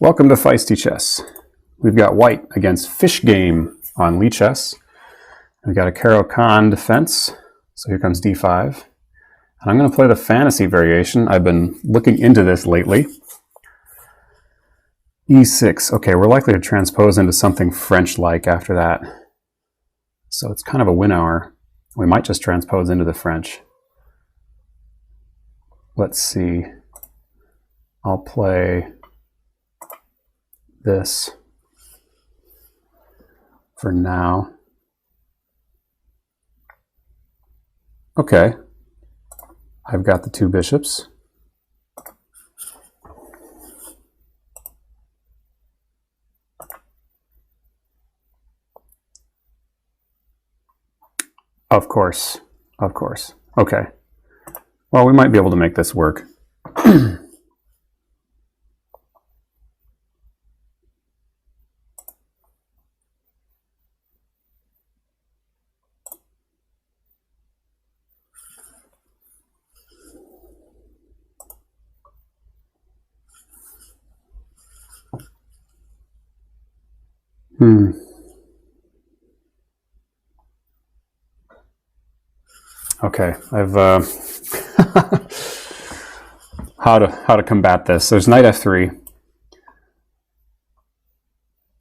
Welcome to Feisty Chess. We've got white against fish game on Lichess. We've got a Caro-Kann defense, so here comes d5. And I'm going to play the fantasy variation. I've been looking into this lately. e6. Okay, we're likely to transpose into something French-like after that. So it's kind of a win hour. We might just transpose into the French. Let's see. I'll play this for now. Okay, I've got the two bishops. Of course. Okay. Well, we might be able to make this work. Okay, I've how to combat this. There's knight f3.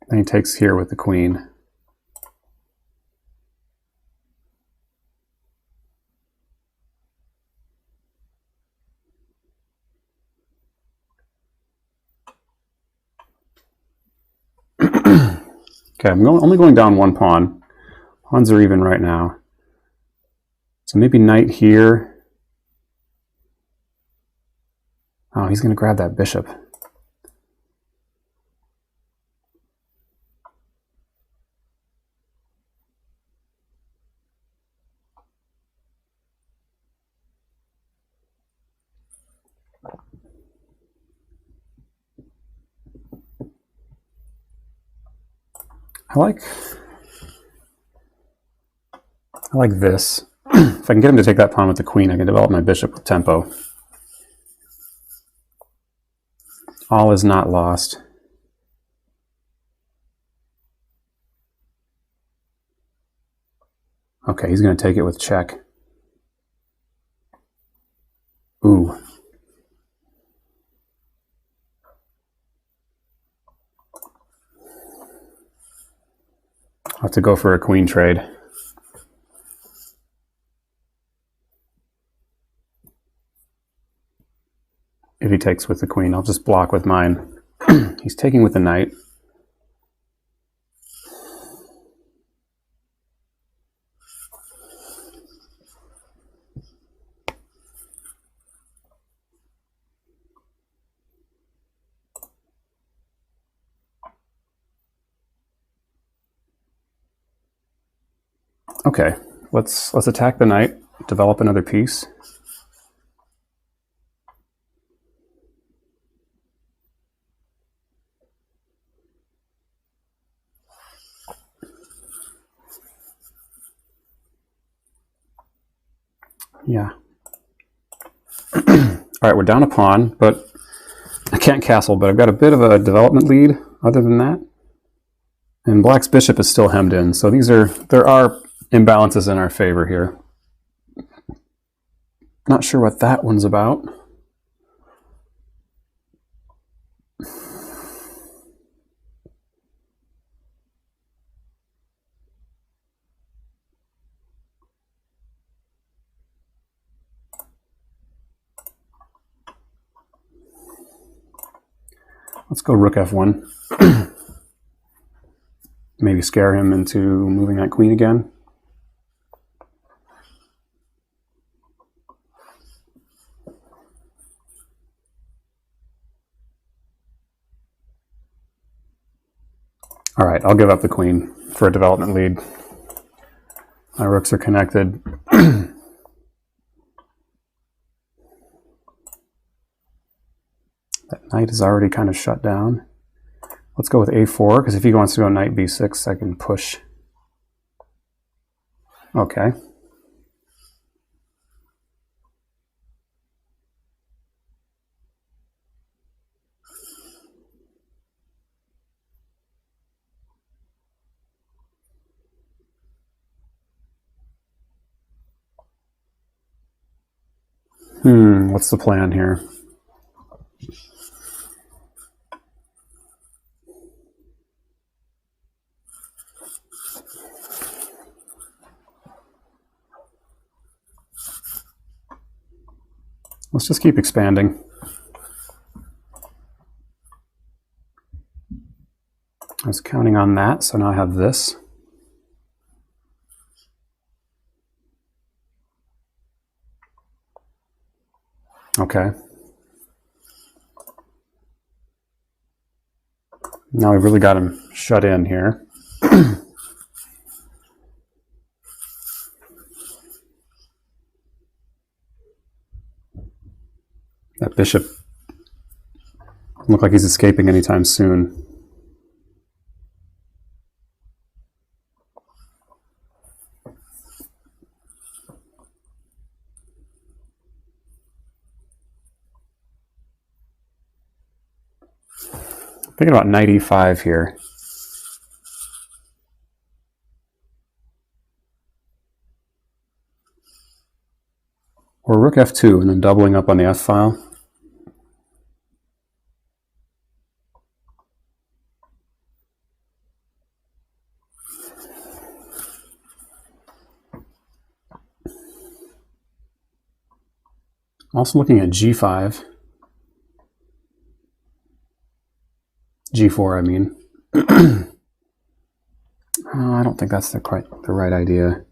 Then he takes here with the queen. Okay, I'm only going down one pawn. Pawns are even right now. So maybe knight here. Oh, he's going to grab that bishop. I like this. If I can get him to take that pawn with the queen, I can develop my bishop with tempo. All is not lost. Okay, he's going to take it with check. Ooh. I'll have to go for a queen trade. If he takes with the queen, I'll just block with mine. He's taking with the knight. Okay, let's attack the knight, develop another piece. Yeah. All right, we're down a pawn, but I can't castle, but I've got a bit of a development lead other than that. And black's bishop is still hemmed in, so there are imbalances in our favor here. Not sure what that one's about. Let's go rook f1. Maybe scare him into moving that queen again. All right, I'll give up the queen for a development lead. My rooks are connected. That knight is already kind of shut down. Let's go with a4, because if he wants to go knight b6, I can push. Okay. What's the plan here? Let's just keep expanding. I was counting on that, so now I have this. Okay. Now we've really got him shut in here. That bishop doesn't look like he's escaping anytime soon. Thinking about knight e5 here. Or rook f2 and then doubling up on the f file. Also looking at g5. g4, I mean. I don't think that's quite the right idea.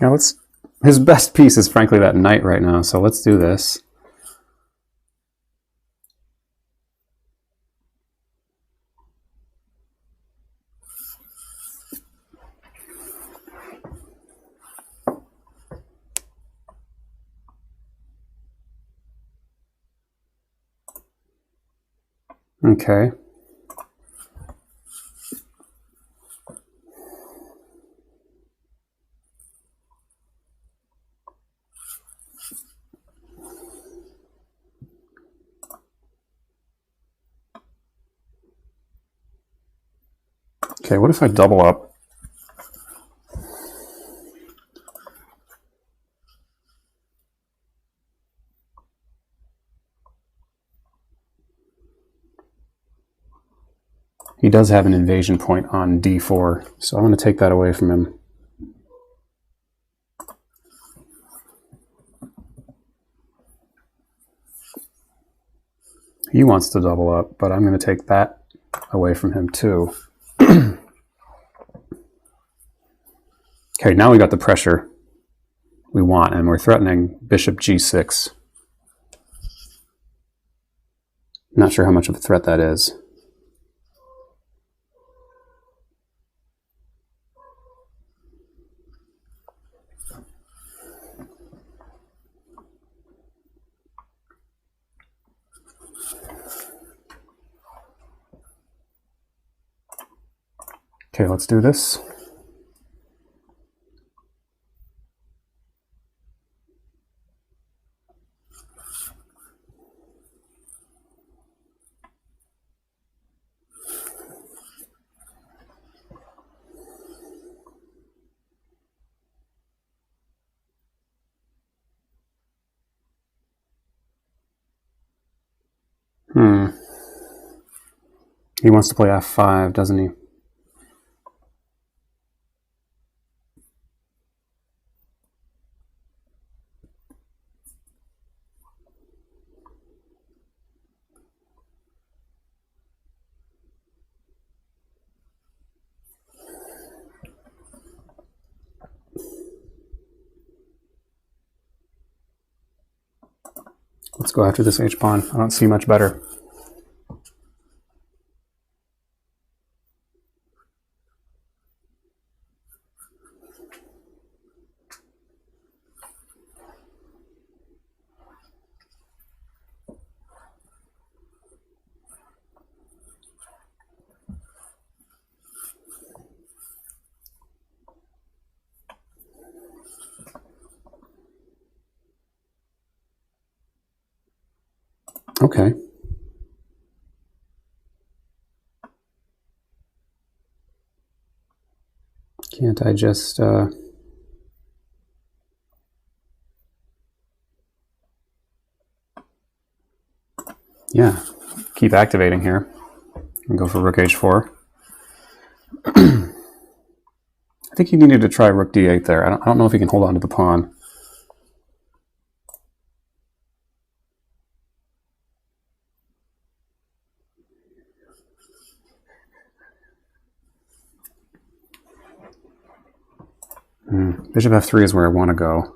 Now his best piece is frankly that knight right now, so let's do this. Okay. Okay, what if I double up? He does have an invasion point on d4, so I'm going to take that away from him. He wants to double up, but I'm going to take that away from him too. Okay, now we got the pressure we want, and we're threatening bishop g6. Not sure how much of a threat that is. Okay, let's do this. He wants to play f5, doesn't he? Let's go after this h-pawn. I don't see much better. Okay. Can't I just... Yeah, keep activating here and go for rook h4. I think he needed to try rook d8 there. I don't know if he can hold on to the pawn. Bishop f3 is where I want to go.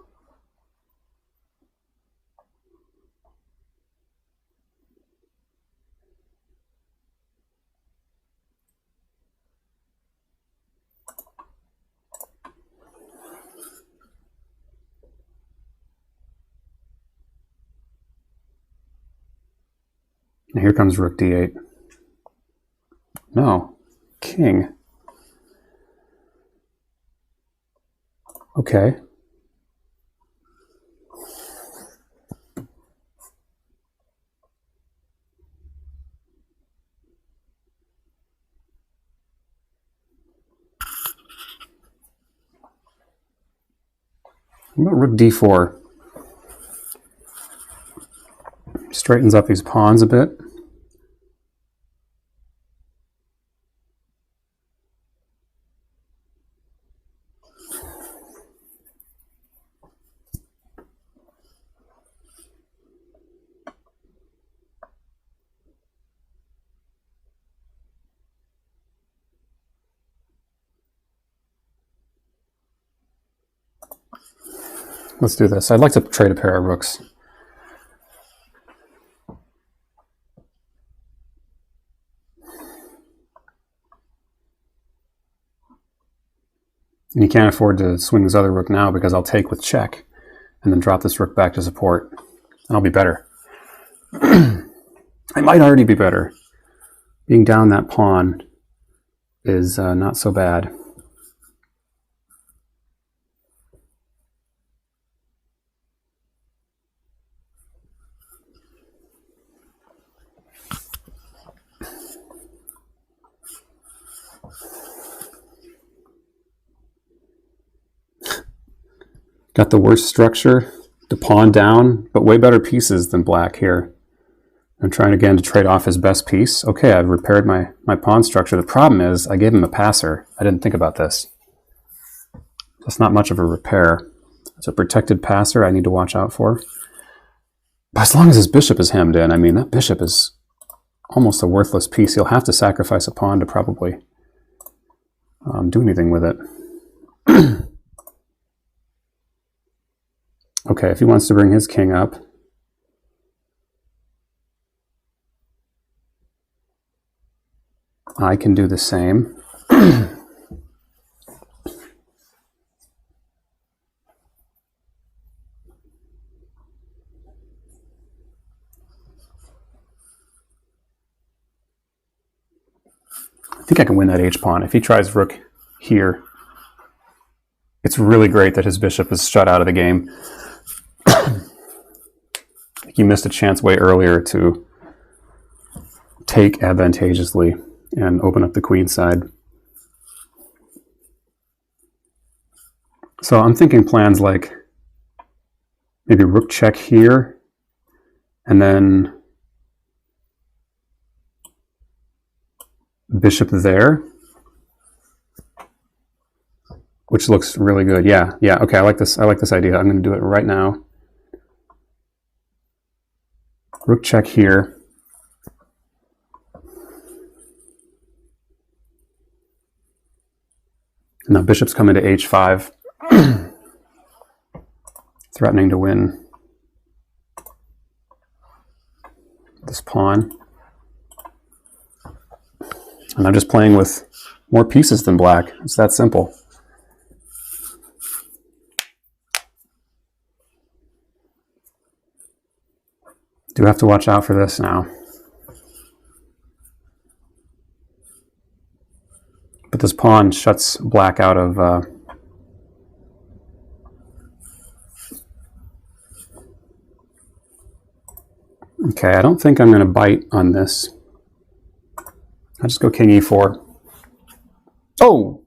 And here comes rook d8. No, king. Okay. What about rook d4? Straightens up these pawns a bit. Let's do this. I'd like to trade a pair of rooks. And you can't afford to swing this other rook now because I'll take with check and then drop this rook back to support. And I'll be better. I might already be better. Being down that pawn is not so bad. Got the worst structure, the pawn down, but way better pieces than black here. I'm trying again to trade off his best piece. Okay, I've repaired my pawn structure. The problem is I gave him a passer. I didn't think about this. That's not much of a repair. It's a protected passer I need to watch out for. But as long as his bishop is hemmed in, I mean, that bishop is almost a worthless piece. He'll have to sacrifice a pawn to probably do anything with it. Okay, if he wants to bring his king up, I can do the same. I think I can win that h-pawn. If he tries rook here, it's really great that his bishop is shut out of the game. He missed a chance way earlier to take advantageously and open up the queen side. So I'm thinking plans like maybe rook check here, and then bishop there, which looks really good. Yeah, okay, I like this idea. I'm going to do it right now. Rook check here. And now bishop's coming to h5, threatening to win this pawn. And I'm just playing with more pieces than black. It's that simple. Do have to watch out for this now. But this pawn shuts black out of Okay, I don't think I'm going to bite on this. I'll just go king e4. Oh!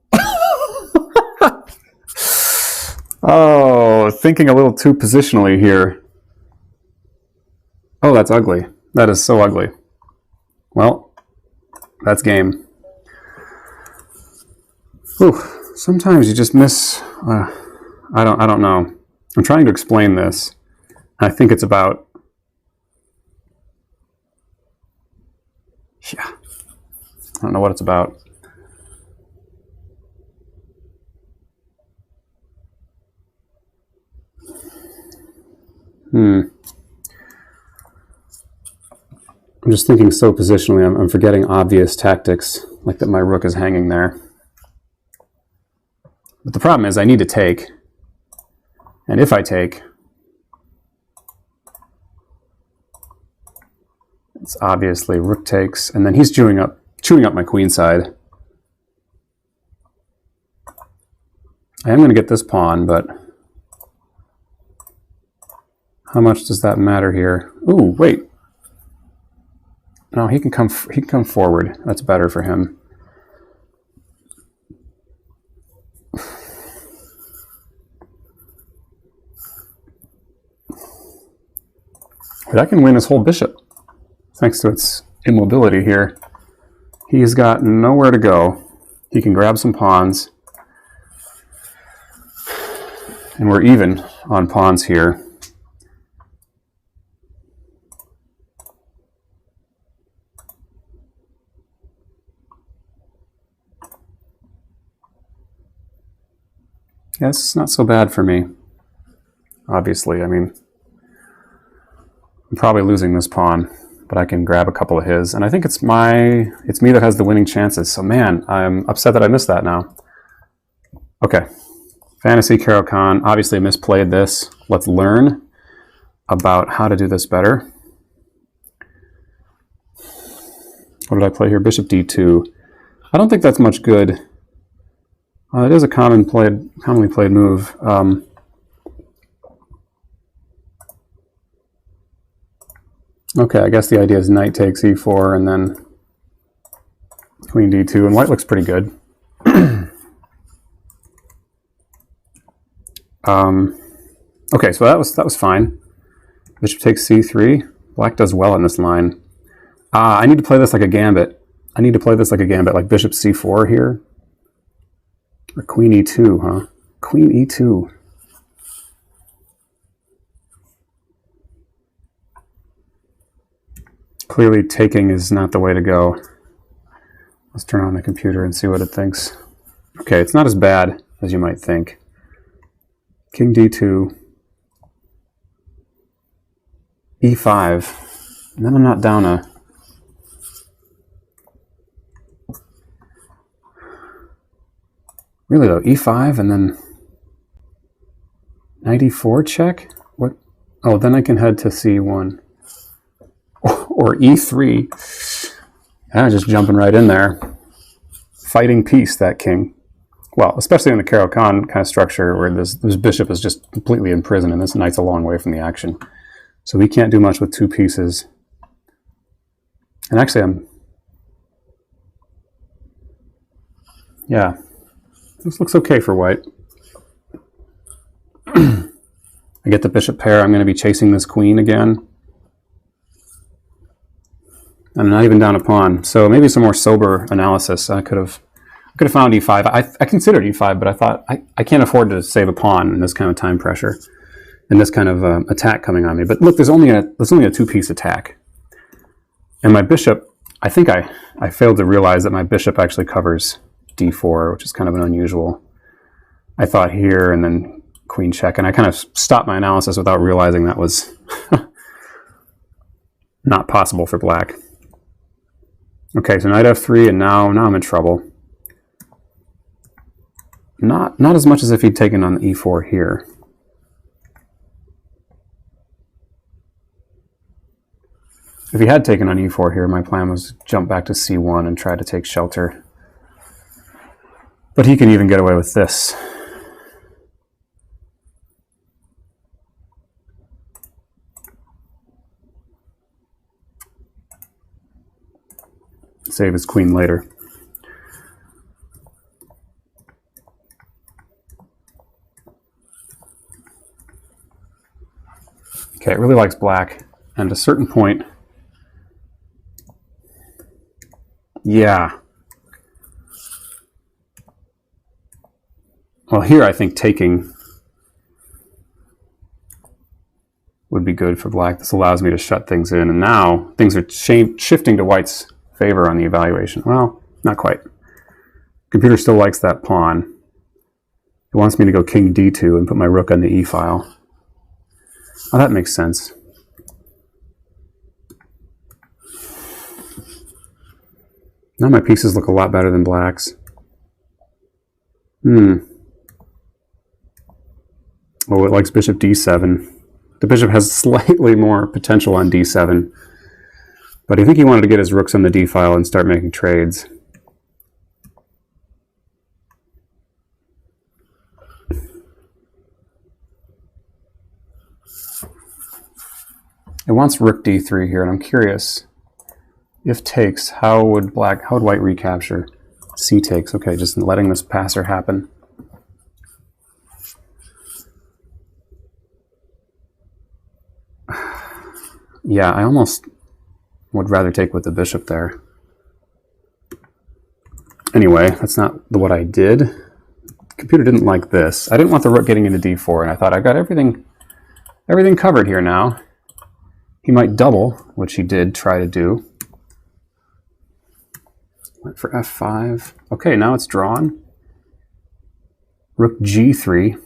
Oh, thinking a little too positionally here. Oh, that's ugly. That is so ugly. Well, that's game. Whew. Sometimes you just miss. I don't know. I'm trying to explain this. I think it's about. Yeah. I don't know what it's about. I'm just thinking so positionally. I'm forgetting obvious tactics, like that my rook is hanging there. But the problem is I need to take. And if I take, it's obviously rook takes, and then he's chewing up my queen side. I am going to get this pawn, but how much does that matter here? Ooh, wait. No, he can come forward. That's better for him. But I can win his whole bishop, thanks to its immobility here. He's got nowhere to go. He can grab some pawns. And we're even on pawns here. Yeah, it's not so bad for me. Obviously, I mean, I'm probably losing this pawn, but I can grab a couple of his, and I think it's me that has the winning chances. So man, I'm upset that I missed that now. Okay, Fantasy Caro-Kann. Obviously, I misplayed this. Let's learn about how to do this better. What did I play here? Bishop d2. I don't think that's much good. It is a commonly played move. Okay, I guess the idea is knight takes e4 and then queen d2, and white looks pretty good. Okay, so that was fine. Bishop takes c3. Black does well in this line. I need to play this like a gambit. Like bishop c4 here. Or queen e2, huh? Queen e2. Clearly taking is not the way to go. Let's turn on the computer and see what it thinks. Okay, it's not as bad as you might think. King d2. e5. And then I'm not down a... Really though, e5 and then knight e4 check? What? Oh, then I can head to c1. Or e3. Just jumping right in there. Fighting peace, that king. Well, especially in the Caro-Kann kind of structure where this bishop is just completely in prison and this knight's a long way from the action. So we can't do much with two pieces. And actually yeah. This looks okay for white. I get the bishop pair. I'm going to be chasing this queen again. I'm not even down a pawn. So maybe some more sober analysis. I could have found e5. I considered e5, but I thought I can't afford to save a pawn in this kind of time pressure and this kind of attack coming on me. But look, there's only a two-piece attack. And my bishop, I think I failed to realize that my bishop actually covers d4, which is kind of an unusual. I thought here and then queen check, and I kind of stopped my analysis without realizing that was not possible for black. Okay, so knight f3, and now I'm in trouble. Not as much as if he'd taken on e4 here. If he had taken on e4 here, my plan was to jump back to c1 and try to take shelter. But he can even get away with this. save his queen later. Okay, it really likes black, and at a certain point, yeah. Well, here I think taking would be good for black. This allows me to shut things in, and now things are shifting to white's favor on the evaluation. Well, not quite. Computer still likes that pawn. It wants me to go king d2 and put my rook on the e file. Oh, that makes sense. Now my pieces look a lot better than black's. Oh, it likes bishop d7. The bishop has slightly more potential on d7, but I think he wanted to get his rooks on the d file and start making trades. It wants rook d3 here, and I'm curious, if takes, how would white recapture? C takes. Okay, just letting this passer happen. Yeah, I almost would rather take with the bishop there. Anyway, that's not what I did. The computer didn't like this. I didn't want the rook getting into d4, and I thought I've got everything covered here now. He might double, which he did try to do. Went for f5. Okay, now it's drawn. Rook g3.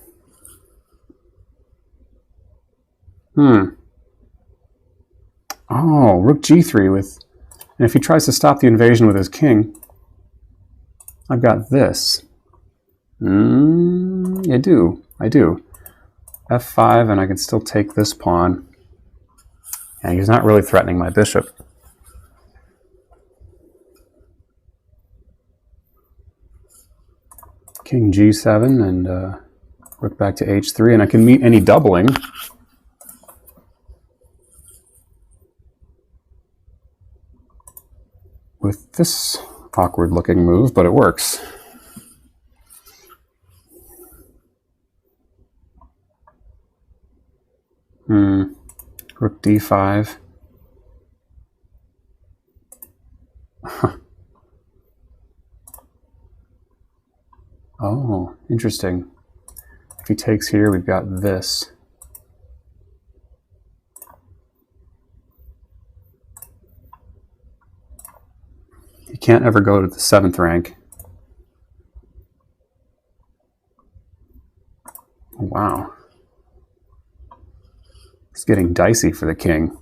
Oh, rook g3 with... And if he tries to stop the invasion with his king, I've got this. I do. f5, and I can still take this pawn. And he's not really threatening my bishop. King g7 and rook back to h3, and I can meet any doubling. With this awkward looking move, but it works. Rook d5. Oh, interesting. If he takes here, we've got this. He can't ever go to the 7th rank. Wow. It's getting dicey for the king.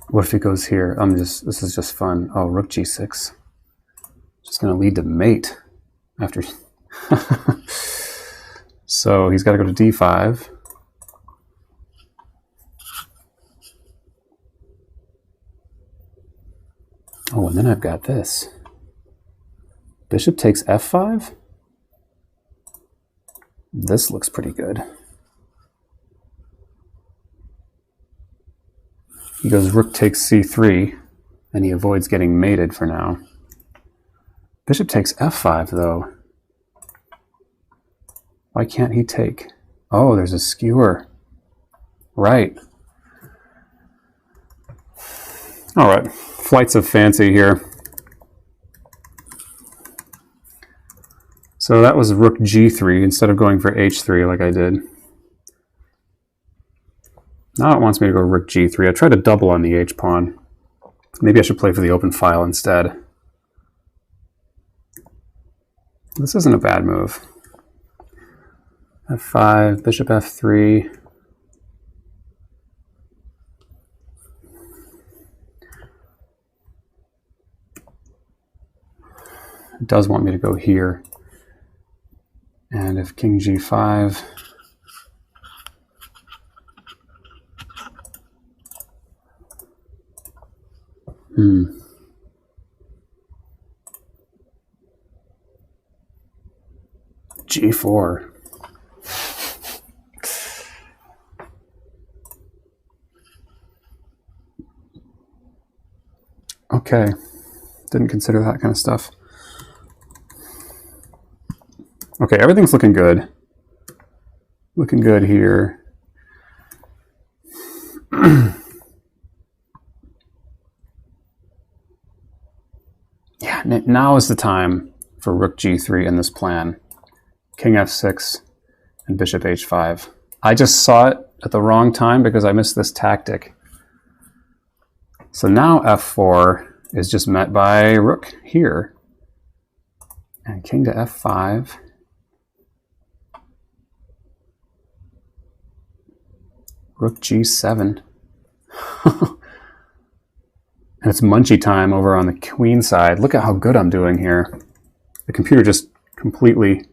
What if he goes here? This is just fun. Oh, rook g6. Just going to lead to mate after. So he's got to go to d5. Oh, and then I've got this. Bishop takes f5. This looks pretty good. He goes rook takes c3, and he avoids getting mated for now. Bishop takes f5, though. Why can't he take? Oh, there's a skewer. Right. All right, flights of fancy here. So that was rook g3 instead of going for h3 like I did. Now it wants me to go rook g3. I tried to double on the h-pawn. Maybe I should play for the open file instead. This isn't a bad move. f5, bishop f3. It does want me to go here. And if king g5... g4. Okay, didn't consider that kind of stuff. Okay, everything's looking good. Looking good here. Yeah, now is the time for rook g3 in this plan. King f6 and bishop h5. I just saw it at the wrong time because I missed this tactic. So now f4 is just met by rook here. And king to f5. Rook g7. And it's munchy time over on the queen side. Look at how good I'm doing here. The computer just completely...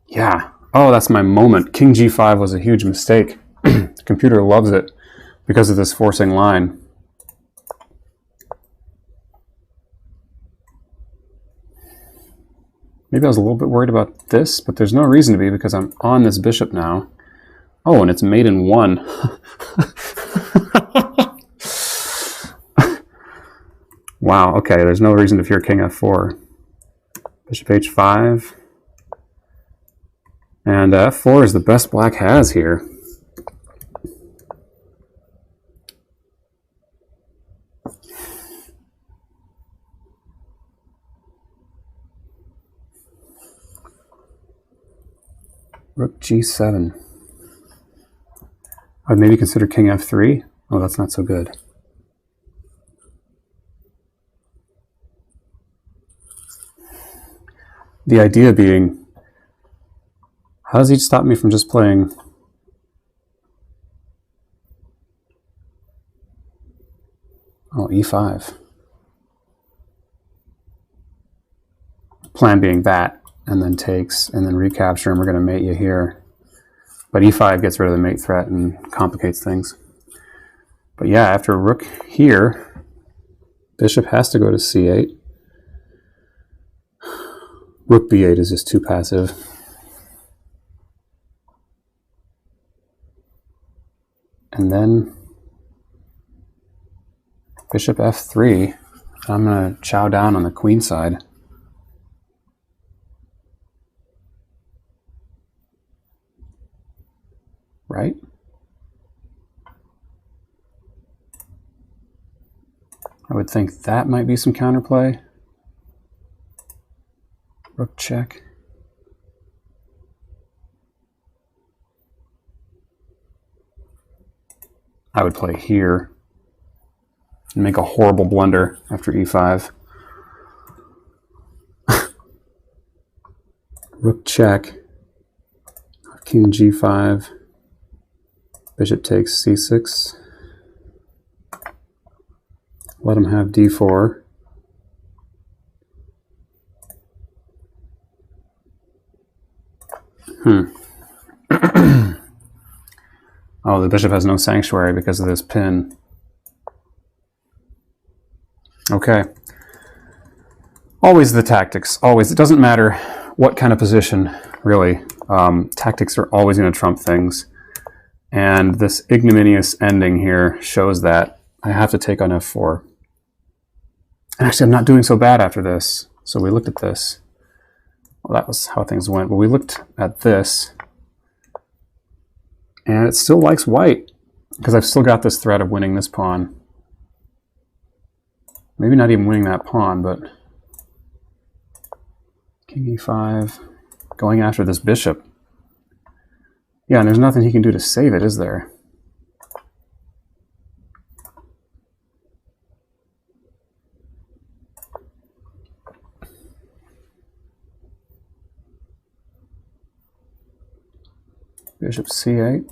Yeah. Oh, that's my moment. King g5 was a huge mistake. The computer loves it because of this forcing line. Maybe I was a little bit worried about this, but there's no reason to be because I'm on this bishop now. Oh, and it's mate in 1. Wow, okay, there's no reason to fear king f4. Bishop h5. And f4 is the best black has here. Rook g7. I'd maybe consider king f3. Oh, that's not so good. The idea being, how does he stop me from just playing e5? Plan being that, and then takes, and then recapture, and we're going to mate you here. But e5 gets rid of the mate threat and complicates things. But yeah, after rook here, bishop has to go to c8. Rook b8 is just too passive. And then bishop f3. I'm going to chow down on the queen side. Right? I would think that might be some counterplay. Rook check. I would play here and make a horrible blunder after e5. Rook check. King g5. Bishop takes c6. Let him have d4. Oh, the bishop has no sanctuary because of this pin. Okay. Always the tactics. Always. It doesn't matter what kind of position, really. Tactics are always going to trump things. And this ignominious ending here shows that I have to take on f4. And actually, I'm not doing so bad after this. So we looked at this. Well, that was how things went. But we looked at this. And it still likes white, because I've still got this threat of winning this pawn. Maybe not even winning that pawn, but king e5, going after this bishop. Yeah, and there's nothing he can do to save it, is there? Bishop c8,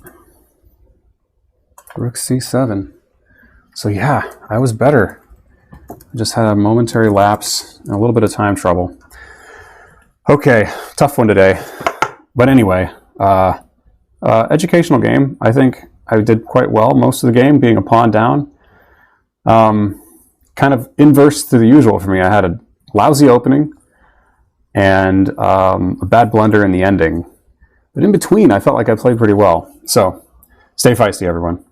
rook c7. So yeah, I was better. I just had a momentary lapse and a little bit of time trouble. Okay, tough one today. But anyway, educational game. I think I did quite well most of the game, being a pawn down. Kind of inverse to the usual for me. I had a lousy opening and a bad blunder in the ending. But in between, I felt like I played pretty well. So Stay feisty, everyone.